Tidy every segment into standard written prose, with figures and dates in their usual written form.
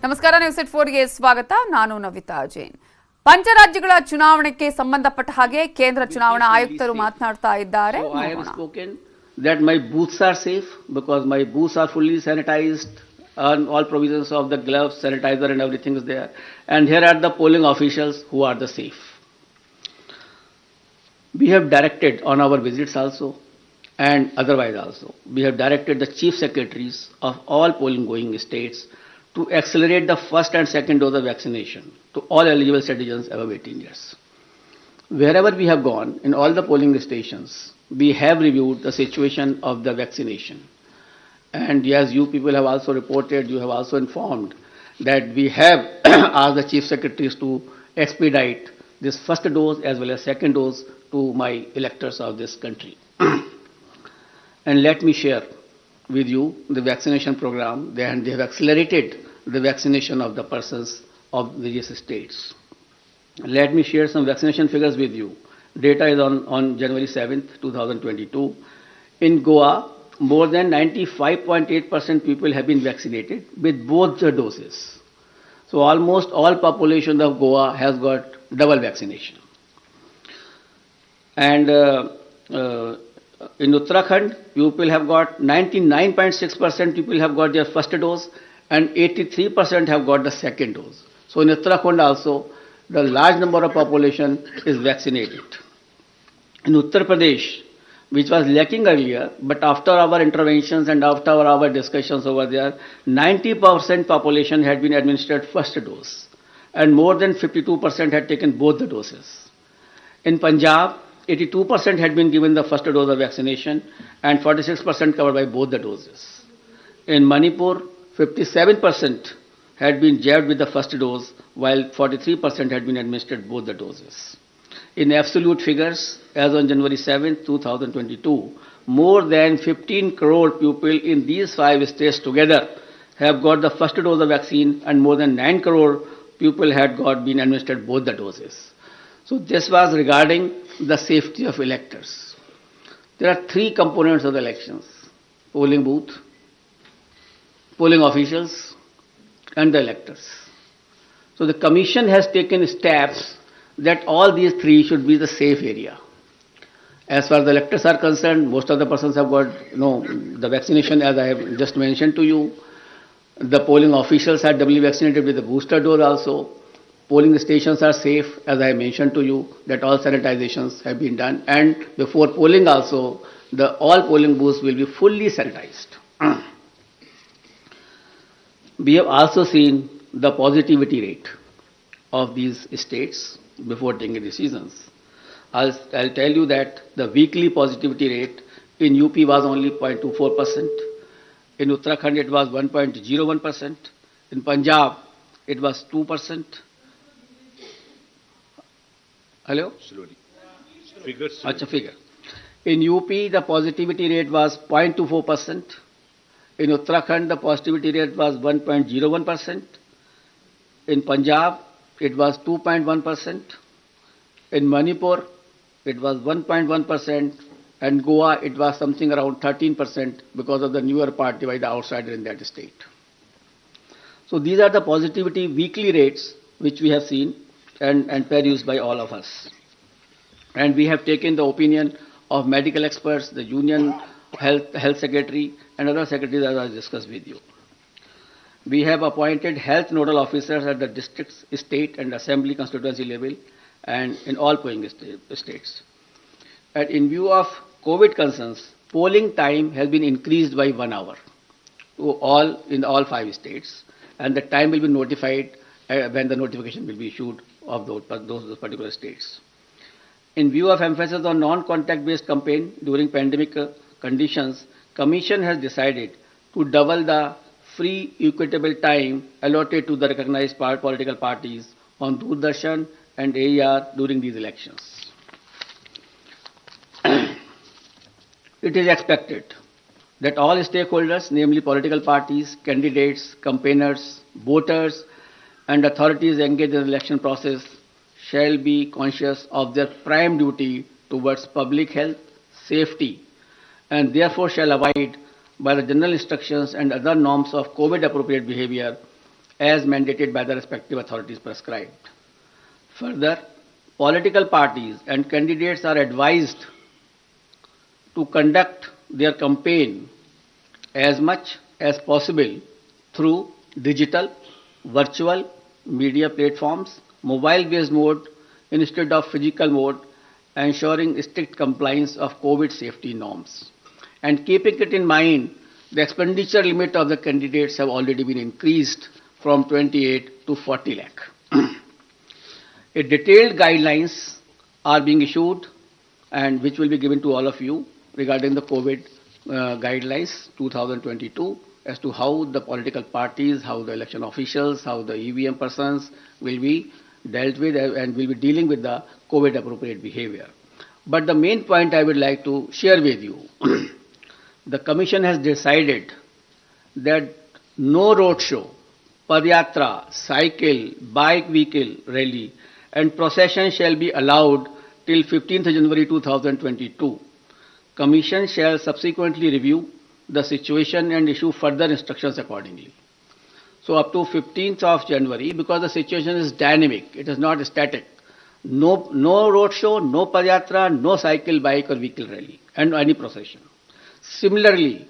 ನಮಸ್ಕಾರ ನ್ಯೂಸ್ 4ಗೆ ಸ್ವಾಗತ. ನಾನು ನವಿತಾ ಜೈನ್. ಪಂಚರಾಜ್ಯಗಳ ಚುನಾವಣೆಗೆ ಸಂಬಂಧಪಟ್ಟ ಹಾಗೆ ಕೇಂದ್ರ ಚುನಾವಣಾ ಆಯುಕ್ತರು ಮಾತನಾಡ್ತಾ ಇದ್ದಾರೆ. I have spoken that my booths are safe because my booths are fully sanitized and all provisions of the gloves, sanitizer and everything is there. And here are the polling officials who are the safe. We have directed on our visits also and otherwise also. We have directed the chief secretaries of all polling going states to accelerate the first and second dose of vaccination to all eligible citizens above 18 years. Wherever we have gone, in all the polling stations, we have reviewed the situation of the vaccination. And yes, you people have also reported, you have also informed that we have asked the chief secretaries to expedite this first dose as well as second dose to my electors of this country. And let me share with you the vaccination program, and they have accelerated the vaccination of the persons of various states. Let me share some vaccination figures with you. Data is on January 7th, 2022. In Goa, more than 95.8% people have been vaccinated with both the doses. So almost all population of Goa has got double vaccination. And in Uttarakhand, people have got 99.6% people have got their first dose and 83% have got the second dose. So in Uttarakhand also, the large number of population is vaccinated. In Uttar Pradesh, which was lacking earlier, but after our interventions and after our discussions over there, 90% population had been administered first dose and more than 52% had taken both the doses. In Punjab, 82% had been given the first dose of vaccination and 46% covered by both the doses. In Manipur, 57% had been jabbed with the first dose while 43% had been administered both the doses. In absolute figures, as on January 7, 2022, more than 15 crore people in these 5 states together have got the first dose of vaccine and more than 9 crore people had been administered both the doses. So this was regarding the safety of electors. There are 3 components of the elections: polling booth, polling officials and the electors. So the commission has taken steps that all these 3 should be the safe area. As far as the electors are concerned, most of the persons have got the vaccination as I have just mentioned to you. The polling officials are doubly vaccinated with the booster dose also. Polling stations are safe, as I mentioned to you, that all sanitizations have been done. And before polling also, all polling booths will be fully sanitized. We have also seen the positivity rate of these states before taking decisions. I'll tell you that the weekly positivity rate in UP was only 0.24%. In Uttarakhand, it was 1.01%. In Punjab, it was 2%. Hello? Slowly. Figures. Acha, figure. In UP, the positivity rate was 0.24%. In Uttarakhand, the positivity rate was 1.01%. In Punjab, it was 2.1%. In Manipur, it was 1.1%. And Goa, it was something around 13% because of the newer party by the outsider in that state. So these are the positivity weekly rates which we have seen and perused by all of us. And we have taken the opinion of medical experts, the union health secretary and other secretaries as I discussed with you. We have appointed health nodal officers at the district, state and assembly constituency level and in all polling states. And in view of COVID concerns, polling time has been increased by 1 hour in all 5 states, and the time will be notified when the notification will be issued of those particular states. In view of emphasis on non-contact based campaign during pandemic conditions, Commission has decided to double the free equitable time allotted to the recognized political parties on Doordarshan and AER during these elections. It is expected that all stakeholders, namely political parties, candidates, campaigners, voters, and authorities engaged in the election process shall be conscious of their prime duty towards public health, safety, and therefore shall abide by the general instructions and other norms of COVID appropriate behavior as mandated by the respective authorities prescribed. Further, political parties and candidates are advised to conduct their campaign as much as possible through digital, virtual media platforms, mobile-based mode instead of physical mode, ensuring strict compliance of COVID safety norms. And keeping it in mind, the expenditure limit of the candidates have already been increased from 28 to 40 lakh. A detailed guidelines are being issued and which will be given to all of you regarding the COVID guidelines 2022 as to how the political parties, how the election officials, how the EVM persons will be dealt with and will be dealing with the COVID appropriate behavior. But the main point I would like to share with you, the Commission has decided that no road show, padyatra, cycle, bike vehicle rally and procession shall be allowed till 15th January 2022. Commission shall subsequently review the situation and issue further instructions accordingly. So up to 15th of January, because the situation is dynamic, it is not static. No road show, no padyatra, no cycle, bike or vehicle rally and any procession. Similarly,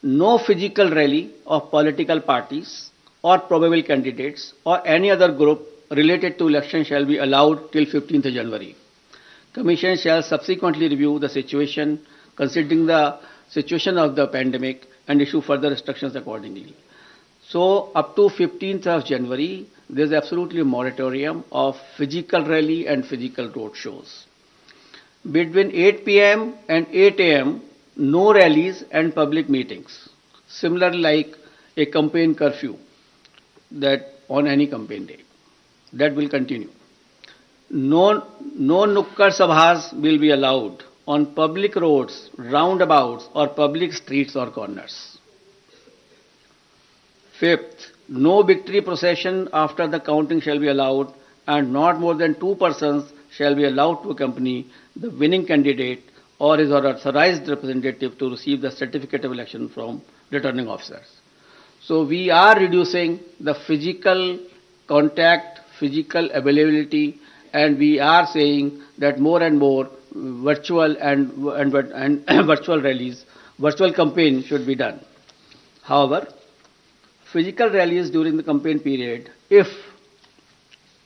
no physical rally of political parties or probable candidates or any other group related to election shall be allowed till 15th January. Commission shall subsequently review the situation considering the situation of the pandemic and issue further instructions accordingly. So up to 15th of January, there is absolutely a moratorium of physical rally and physical road shows. Between 8 p.m. and 8 a.m., no rallies and public meetings. Similarly, like a campaign curfew that on any campaign day. That will continue. No nukkad sabhas will be allowed on public roads, roundabouts or public streets or corners. Fifth, no victory procession after the counting shall be allowed and not more than 2 persons shall be allowed to accompany the winning candidate or his authorized representative to receive the certificate of election from returning officers. So we are reducing the physical contact, physical availability, and we are saying that more and more virtual and virtual rallies, virtual campaign should be done. However, physical rallies during the campaign period, if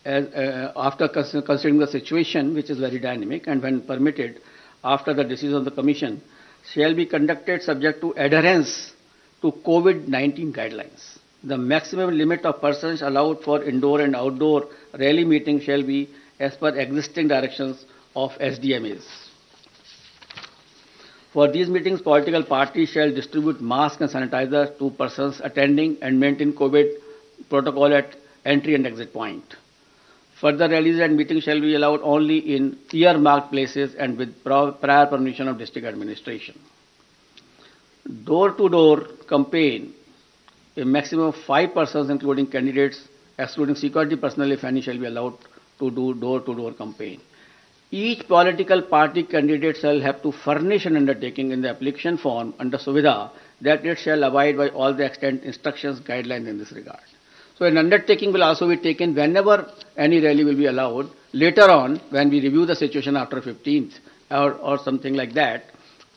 after considering the situation, which is very dynamic, and when permitted after the decision of the Commission, shall be conducted subject to adherence to COVID-19 guidelines. The maximum limit of persons allowed for indoor and outdoor rally meetings shall be as per existing directions of SDMAs. For these meetings, political parties shall distribute masks and sanitizer to persons attending and maintain COVID protocol at entry and exit point. Further rallies and meetings shall be allowed only in earmarked places and with prior permission of district administration. Door-to-door campaign, a maximum of 5 persons including candidates, excluding security personnel if any, shall be allowed to do door-to-door campaign. Each political party candidate shall have to furnish an undertaking in the application form under Suvidha that it shall abide by all the extant instructions, guidelines in this regard. So an undertaking will also be taken whenever any rally will be allowed. Later on, when we review the situation after 15th or something like that,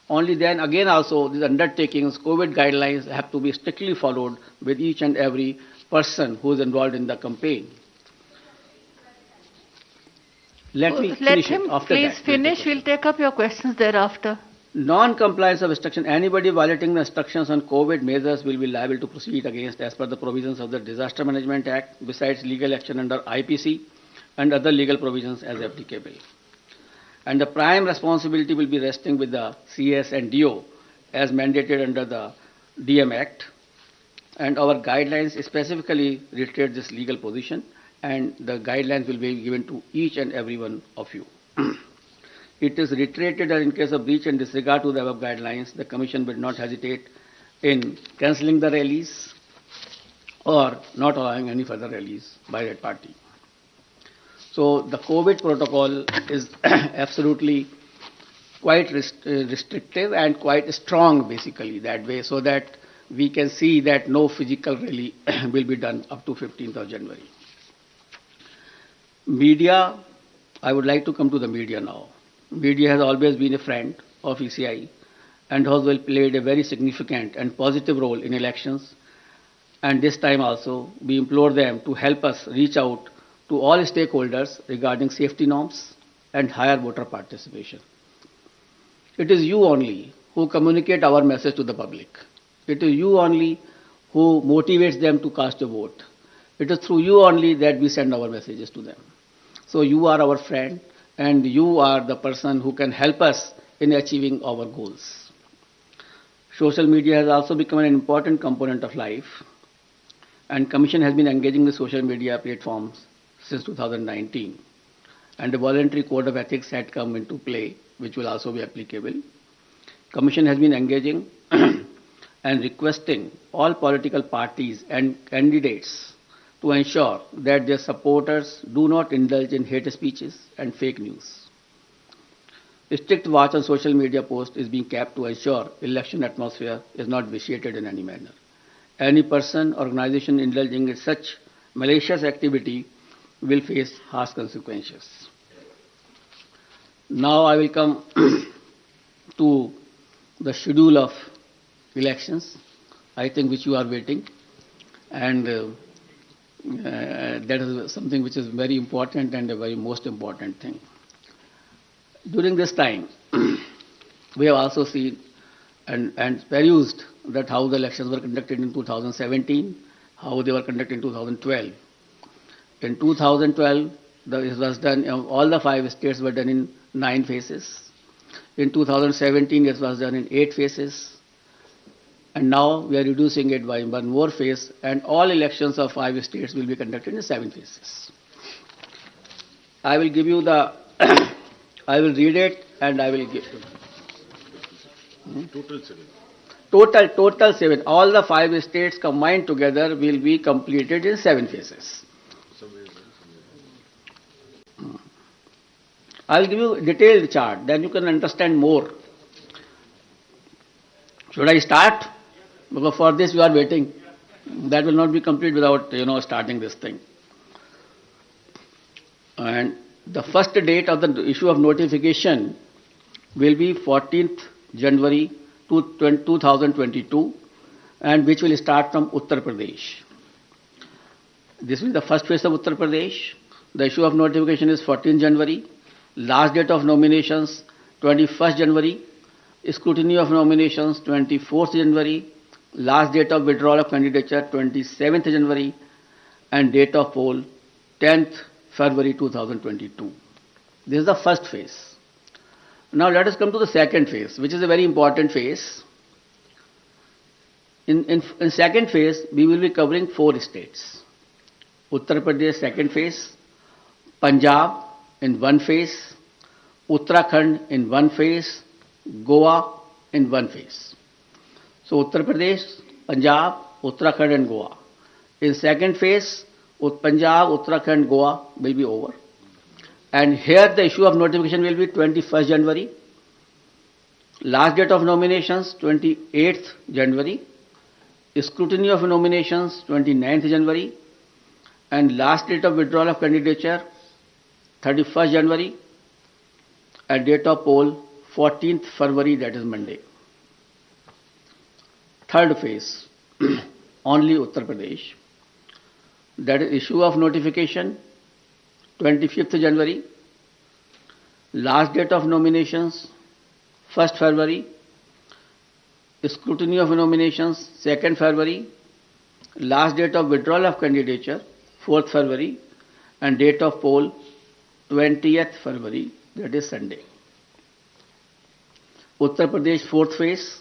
only then again also these undertakings, COVID guidelines have to be strictly followed with each and every person who is involved in the campaign. Let me finish him it. After please that, finish. We'll take up your questions thereafter. Non-compliance of instruction. Anybody violating the instructions on COVID measures will be liable to proceed against as per the provisions of the Disaster Management Act, besides legal action under IPC and other legal provisions as applicable. And the prime responsibility will be resting with the CS and DO as mandated under the DM Act. And our guidelines specifically reiterate this legal position, and the guidelines will be given to each and every one of you. It is reiterated that in case of breach and disregard to the above guidelines, the Commission will not hesitate in cancelling the rallies or not allowing any further rallies by that party. So the COVID protocol is absolutely quite restrictive and quite strong basically that way, so that we can see that no physical rally will be done up to 15th of January. Media, I would like to come to the media now. Media has always been a friend of ECI and has played a very significant and positive role in elections. And this time also, we implore them to help us reach out to all stakeholders regarding safety norms and higher voter participation. It is you only who communicate our message to the public. It is you only who motivates them to cast a vote. It is through you only that we send our messages to them. So you are our friend and you are the person who can help us in achieving our goals. Social media has also become an important component of life, and Commission has been engaging with social media platforms since 2019, and a voluntary code of ethics had come into play, which will also be applicable. Commission has been engaging and requesting all political parties and candidates to ensure that their supporters do not indulge in hate speeches and fake news. A strict watch on social media posts is being kept to ensure election atmosphere is not vitiated in any manner. Any person or organization indulging in such malicious activity will face harsh consequences. Now I will come to the schedule of elections, I think which you are waiting, and that is something which is very important and a very most important thing. During this time, we have also seen and perused that how the elections were conducted in 2017, how they were conducted in 2012. In 2012, it was done, all the 5 states were done in 9 phases. In 2017, it was done in 8 phases. And now we are reducing it by 1 more phase, and all elections of 5 states will be conducted in 7 phases. I will give you the, I will read it and I will give you. Total 7. Total 7. All the 5 states combined together will be completed in 7 phases. I will give you a detailed chart, then you can understand more. Should I start? Because for this you are waiting. That will not be complete without, starting this thing. And the first date of the issue of notification will be 14th January 2022, and which will start from Uttar Pradesh. This will be the first phase of Uttar Pradesh. The issue of notification is 14th January. Last date of nominations 21st January. Scrutiny of nominations 24th January. Last date of withdrawal of candidature 27th January. And date of poll 10th February 2022. This is the first phase. Now let us come to the second phase, which is a very important phase. In second phase, we will be covering 4 states. Uttar Pradesh second phase, Punjab in 1 phase, Uttarakhand in 1 phase, Goa in 1 phase. So Uttar Pradesh, Punjab, Uttarakhand and Goa. In second phase, Punjab, Uttarakhand, Goa will be over. And here the issue of notification will be 21st January. Last date of nominations 28th January. Scrutiny of nominations 29th January. And last date of withdrawal of candidature 31st January. And date of poll 14th February, that is Monday. Third phase, only Uttar Pradesh. That is issue of notification 25th January. Last date of nominations 1st February. Scrutiny of nominations 2nd February. Last date of withdrawal of candidature 4th February. And date of poll 20th February, that is Sunday. Uttar Pradesh 4th phase,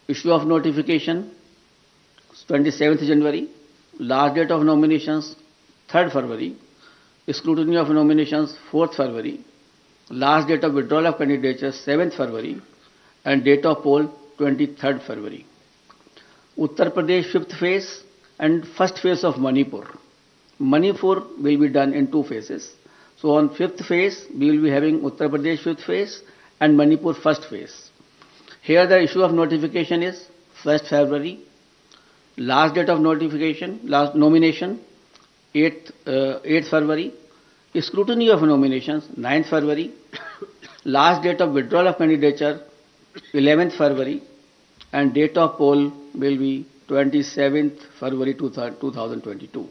issue of notification 27th January. Last date of nominations 3rd February. Scrutiny of nominations 4th February. Last date of withdrawal of candidature 7th February. And date of poll 23rd February. Uttar Pradesh 5th phase and first phase of Manipur. Manipur will be done in 2 phases. So on 5th phase, we will be having Uttar Pradesh 5th phase and Manipur 1st phase. Here the issue of notification is 1st February. Last date of nomination, 8th February. Scrutiny of nominations, 9th February. Last date of withdrawal of candidature, 11th February. And date of poll will be 27th February 2022.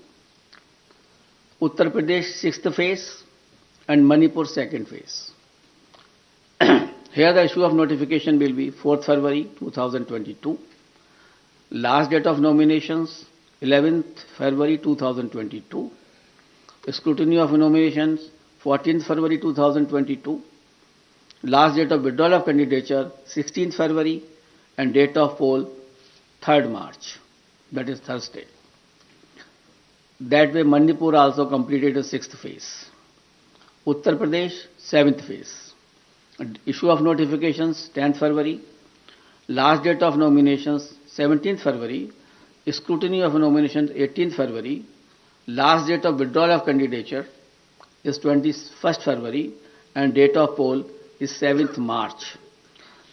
Uttar Pradesh 6th phase and Manipur 2nd phase. Here the issue of notification will be 4th February 2022. Last date of nominations 11th February 2022. Scrutiny of nominations 14th February 2022. Last date of withdrawal of candidature 16th February and date of poll 3rd March, that is Thursday. That way Manipur also completed the 6th phase. Uttar Pradesh 7th phase. Issue of notifications 10th February. Last date of nominations 17th February. Scrutiny of nominations 18th February. Last date of withdrawal of candidature is 21st February and date of poll is 7th March.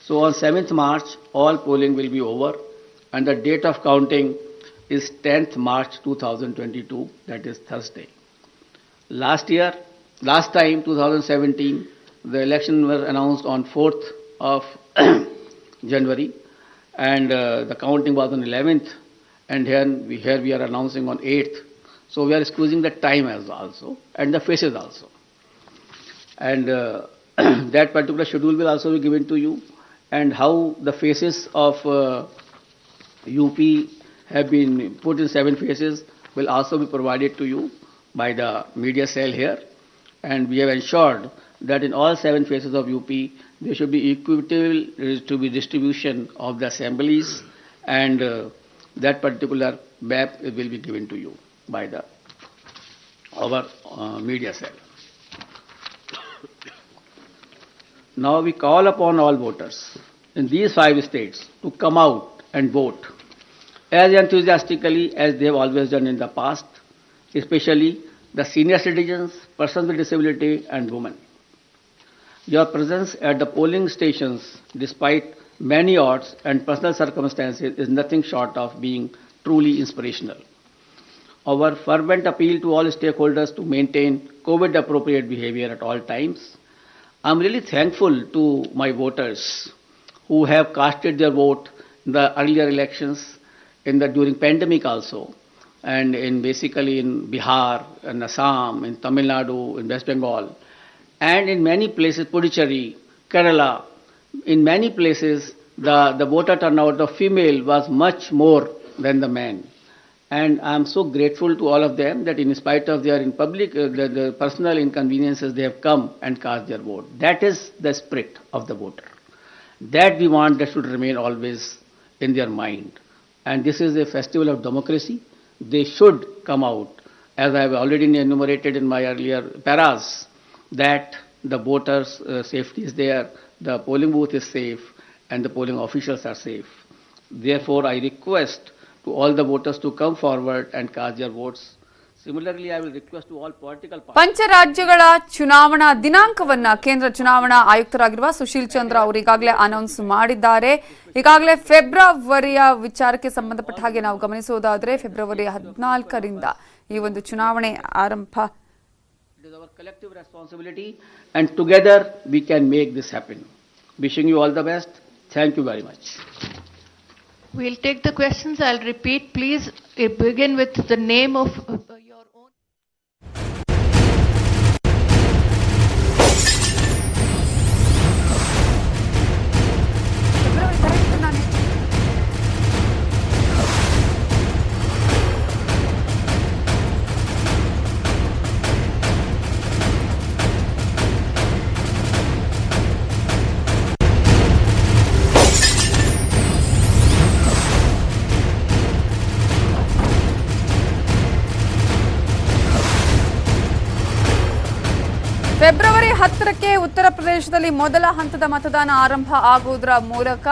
So on 7th March all polling will be over and the date of counting is 10th March 2022, that is Thursday. Last time 2017, the election was announced on 4th of January and the counting was on 11th and here we are announcing on 8th. So we are squeezing the time as also and the faces also. And that particular schedule will also be given to you, and how the faces of UP have been put in 7 phases will also be provided to you by the media cell here. And we have ensured that in all 7 phases of UP, there should be equitable distribution of the assemblies, and that particular map will be given to you by our media cell. Now we call upon all voters in these 5 states to come out and vote as enthusiastically as they have always done in the past, especially the senior citizens, persons with disability and women. Your presence at the polling stations, despite many odds and personal circumstances, is nothing short of being truly inspirational. Our fervent appeal to all stakeholders to maintain COVID-appropriate behavior at all times. I'm really thankful to my voters who have casted their vote in the earlier elections, during pandemic also, and basically in Bihar, in Assam, in Tamil Nadu, in West Bengal, and in many places, Puducherry, Kerala, in many places the voter turnout of female was much more than the men. And I am so grateful to all of them that in spite of their the personal inconveniences, they have come and cast their vote. That is the spirit of the voter. That we want that should remain always in their mind. And this is a festival of democracy. They should come out, as I have already enumerated in my earlier paras, that the voters' safety is there, the polling booth is safe, and the polling officials are safe. Therefore, I request to all the voters to come forward and cast their votes. Similarly, I will request to all political parties. ಪಂಚರಾಜ್ಯಗಳ ಚುನಾವಣಾ ದಿನಾಂಕವನ್ನ ಕೇಂದ್ರ ಚುನಾವಣಾ ಆಯುಕ್ತರಾಗಿರುವ ಸುಶೀಲ್ ಚಂದ್ರ ಅವರು ಈಗಾಗಲೇ announce ಮಾಡಿದ್ದಾರೆ. ಈಗಾಗಲೇ ಫೆಬ್ರವರಿಯ ವಿಚಾರಕ್ಕೆ ಸಂಬಂಧಪಟ್ಟ ಹಾಗೆ ನಾವು ಗಮನಿಸುವುದಾದರೆ ಫೆಬ್ರವರಿ 14ರಿಂದ ಈ ಒಂದು ಚುನಾವಣೆ ಆರಂಭ. It is our collective responsibility, and together we can make this happen. Wishing you all the best. Thank you very much. We'll take the questions. I'll repeat. Please begin with the name of your own. February 10ಕ್ಕೆ ಉತ್ತರ ಪ್ರದೇಶದಲ್ಲಿ ಮೊದಲ ಹಂತದ ಮತದಾನ ಆರಂಭ ಆಗುವುದರ ಮೂಲಕ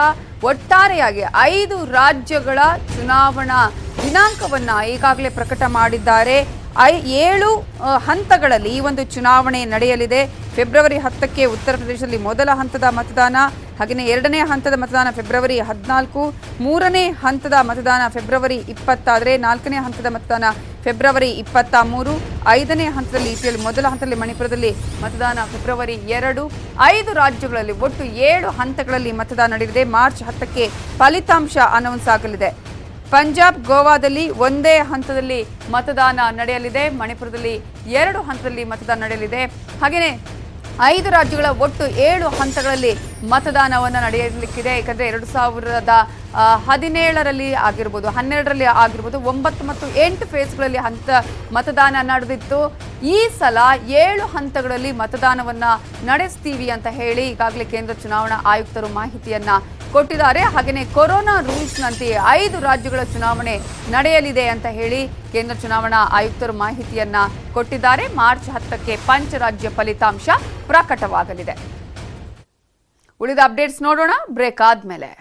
ಒಟ್ಟಾರೆಯಾಗಿ 5 ರಾಜ್ಯಗಳ ಚುನಾವಣಾ ದಿನಾಂಕವನ್ನ ಈಗಾಗಲೇ ಪ್ರಕಟ ಮಾಡಿದ್ದಾರೆ. 7 ಹಂತಗಳಲ್ಲಿ ಈ ಒಂದು ಚುನಾವಣೆ ನಡೆಯಲಿದೆ. ಫೆಬ್ರವರಿ 10ಕ್ಕೆ ಉತ್ತರ ಪ್ರದೇಶದಲ್ಲಿ ಮೊದಲ ಹಂತದ ಮತದಾನ, ಹಾಗೆಯೇ ಎರಡನೇ ಹಂತದ ಮತದಾನ ಫೆಬ್ರವರಿ 14, ಮೂರನೇ ಹಂತದ ಮತದಾನ ಫೆಬ್ರವರಿ 20 ಆದರೆ ನಾಲ್ಕನೇ ಹಂತದ ಮತದಾನ ಫೆಬ್ರವರಿ 23, ಐದನೇ ಹಂತದಲ್ಲಿ ಇಪಿಯಲ್ಲಿ ಮೊದಲ ಹಂತದಲ್ಲಿ ಮಣಿಪುರದಲ್ಲಿ ಮತದಾನ ಫೆಬ್ರವರಿ 2, 5 ರಾಜ್ಯಗಳಲ್ಲಿ ಒಟ್ಟು 7 ಹಂತಗಳಲ್ಲಿ ಮತದಾನ ನಡೆಯಲಿದೆ. ಮಾರ್ಚ್ 10ಕ್ಕೆ ಫಲಿತಾಂಶ ಅನೌನ್ಸ್ ಆಗಲಿದೆ. ಪಂಜಾಬ್, ಗೋವಾದಲ್ಲಿ ಒಂದೇ ಹಂತದಲ್ಲಿ ಮತದಾನ ನಡೆಯಲಿದೆ. ಮಣಿಪುರದಲ್ಲಿ 2 ಹಂತದಲ್ಲಿ ಮತದಾನ ನಡೆಯಲಿದೆ. ಹಾಗೆಯೇ 5 ರಾಜ್ಯಗಳ ಒಟ್ಟು 7 ಹಂತಗಳಲ್ಲಿ ಮತದಾನವನ್ನು ನಡೆಯಲಿಕ್ಕಿದೆ. ಯಾಕಂದರೆ 2017ರಲ್ಲಿ ಆಗಿರ್ಬೋದು, 12ರಲ್ಲಿ ಆಗಿರ್ಬೋದು, 9 ಮತ್ತು 8 ಫೇಸ್ಗಳಲ್ಲಿ ಮತದಾನ ನಡೆದಿತ್ತು. ಈ ಸಲ 7 ಹಂತಗಳಲ್ಲಿ ಮತದಾನವನ್ನು ನಡೆಸ್ತೀವಿ ಅಂತ ಹೇಳಿ ಈಗಾಗಲೇ ಕೇಂದ್ರ ಚುನಾವಣಾ ಆಯುಕ್ತರು ಮಾಹಿತಿಯನ್ನ ಕೊಟ್ಟಿದ್ದಾರೆ. ಹಾಗೆಯೇ ಕೊರೋನಾ ರೂಲ್ಸ್ನಂತೆ 5 ರಾಜ್ಯಗಳ ಚುನಾವಣೆ ನಡೆಯಲಿದೆ ಅಂತ ಹೇಳಿ ಕೇಂದ್ರ ಚುನಾವಣಾ ಆಯುಕ್ತರು ಮಾಹಿತಿಯನ್ನ ಕೊಟ್ಟಿದ್ದಾರೆ. ಮಾರ್ಚ್ 10ಕ್ಕೆ ಪಂಚರಾಜ್ಯ ಫಲಿತಾಂಶ ಪ್ರಕಟವಾಗಲಿದೆ. ಉಳಿದ ಅಪ್ಡೇಟ್ಸ್ ನೋಡೋಣ ಬ್ರೇಕ್ ಆದ್ಮೇಲೆ.